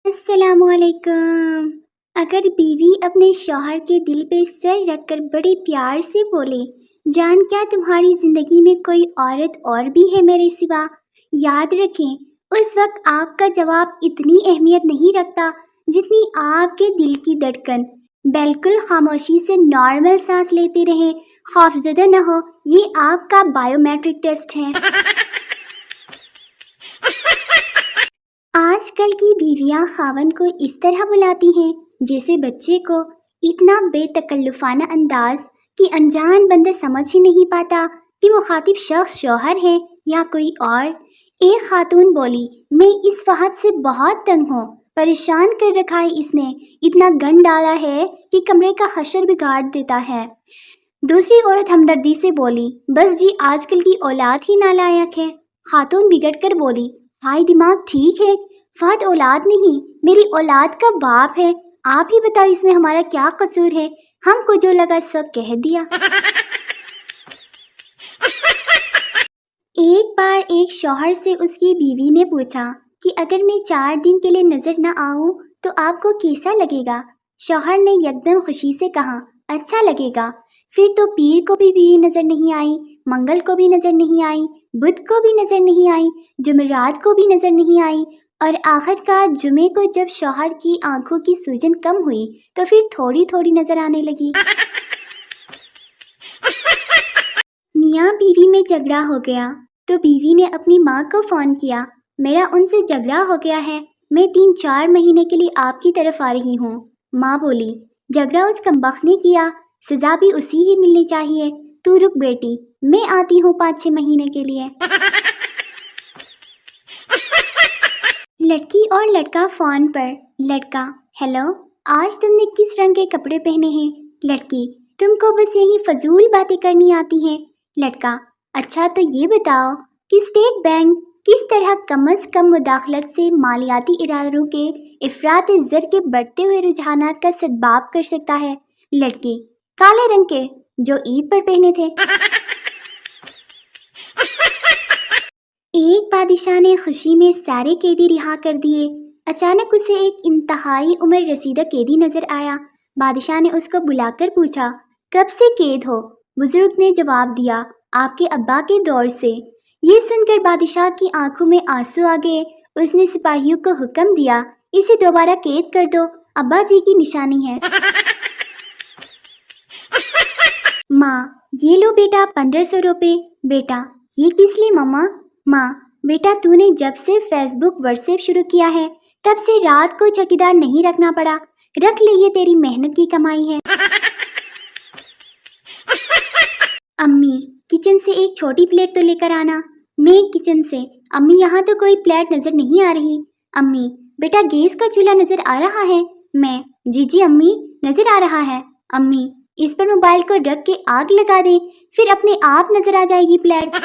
السلام علیکم۔ اگر بیوی اپنے شوہر کے دل پہ سر رکھ کر بڑے پیار سے بولے، جان کیا تمہاری زندگی میں کوئی عورت اور بھی ہے میرے سوا، یاد رکھیں اس وقت آپ کا جواب اتنی اہمیت نہیں رکھتا جتنی آپ کے دل کی دھڑکن۔ بالکل خاموشی سے نارمل سانس لیتے رہیں، خوفزدہ نہ ہو، یہ آپ کا بائیو میٹرک ٹیسٹ ہے۔ آج کل کی بیویاں خاوند کو اس طرح بلاتی ہیں جیسے بچے کو، اتنا بے تکلفانہ انداز کہ انجان بندہ سمجھ ہی نہیں پاتا کہ وہ خاطب شخص شوہر ہے یا کوئی اور۔ ایک خاتون بولی، میں اس فحط سے بہت تنگ ہوں، پریشان کر رکھا ہے اس نے، اتنا گند ڈالا ہے کہ کمرے کا حشر بگاڑ دیتا ہے۔ دوسری عورت ہمدردی سے بولی، بس جی آج کل کی اولاد ہی نالائق ہے۔ خاتون بگڑ کر بولی، ہائی دماغ ٹھیک ہے، فہد اولاد نہیں، میری اولاد کا باپ ہے، آپ ہی بتاؤ اس میں ہمارا کیا قصور ہے، ہم کو جو لگا سب کہہ دیا۔ ایک بار ایک شوہر سے اس کی بیوی نے پوچھا کہ اگر میں 4 دن کے لیے نظر نہ آؤں تو آپ کو کیسا لگے گا؟ شوہر نے یکدم خوشی سے کہا، اچھا لگے گا۔ پھر تو پیر کو بھی بیوی نظر نہیں آئی، منگل کو بھی نظر نہیں آئی، بدھ کو بھی نظر نہیں آئی، جمعرات کو بھی نظر نہیں آئی، اور آخر کار جمعے کو جب شوہر کی آنکھوں کی سوجن کم ہوئی تو پھر تھوڑی تھوڑی نظر آنے لگی۔ میاں بیوی میں جھگڑا ہو گیا تو بیوی نے اپنی ماں کو فون کیا، میرا ان سے جھگڑا ہو گیا ہے، میں 3-4 مہینے کے لیے آپ کی طرف آ رہی ہوں۔ ماں بولی، جھگڑا اس کمبخت نے کیا، سزا بھی اسی ہی ملنی چاہیے، تو رک بیٹی، میں آتی ہوں 5-6 مہینے کے لیے۔ لڑکی اور لڑکا فون پر۔ لڑکا، ہیلو، آج تم نے کس رنگ کے کپڑے پہنے ہیں؟ لڑکی، تم کو بس یہی فضول باتیں کرنی آتی ہیں۔ لڑکا، اچھا تو یہ بتاؤ کہ اسٹیٹ بینک کس طرح کم از کم مداخلت سے مالیاتی اداروں کے افراط زر کے بڑھتے ہوئے رجحانات کا سدباب کر سکتا ہے؟ لڑکی، کالے رنگ کے جو عید پر پہنے تھے۔ ایک بادشاہ نے خوشی میں سارے قیدی رہا کر دیے۔ اچانک اسے ایک انتہائی عمر رسیدہ قیدی نظر آیا۔ بادشاہ نے اس کو بلا کر پوچھا، کب سے قید ہو؟ بزرگ نے جواب دیا، آپ کے ابا کے دور سے۔ یہ سن کر بادشاہ کی آنکھوں میں آنسو آ گئے۔ اس نے سپاہیوں کو حکم دیا، اسے دوبارہ قید کر دو، ابا جی کی نشانی ہے۔ ماں، یہ لو بیٹا 1500 روپے۔ بیٹا، یہ کس لیے ماما؟ ماں، بیٹا تو نے جب سے فیس بک واٹس ایپ شروع کیا ہے تب سے رات کو چوکیدار نہیں رکھنا پڑا، رکھ لے، یہ تیری محنت کی کمائی ہے۔ امی، کچن سے ایک چھوٹی پلیٹ تو لے کر آنا۔ میں کچن سے، امی یہاں تو کوئی پلیٹ نظر نہیں آ رہی۔ امی، بیٹا گیس کا چولہا نظر آ رہا ہے؟ میں، جی جی امی نظر آ رہا ہے۔ امی، اس پر موبائل کو رکھ کے آگ لگا دیں، پھر اپنے آپ نظر آ جائے گی پلیٹ۔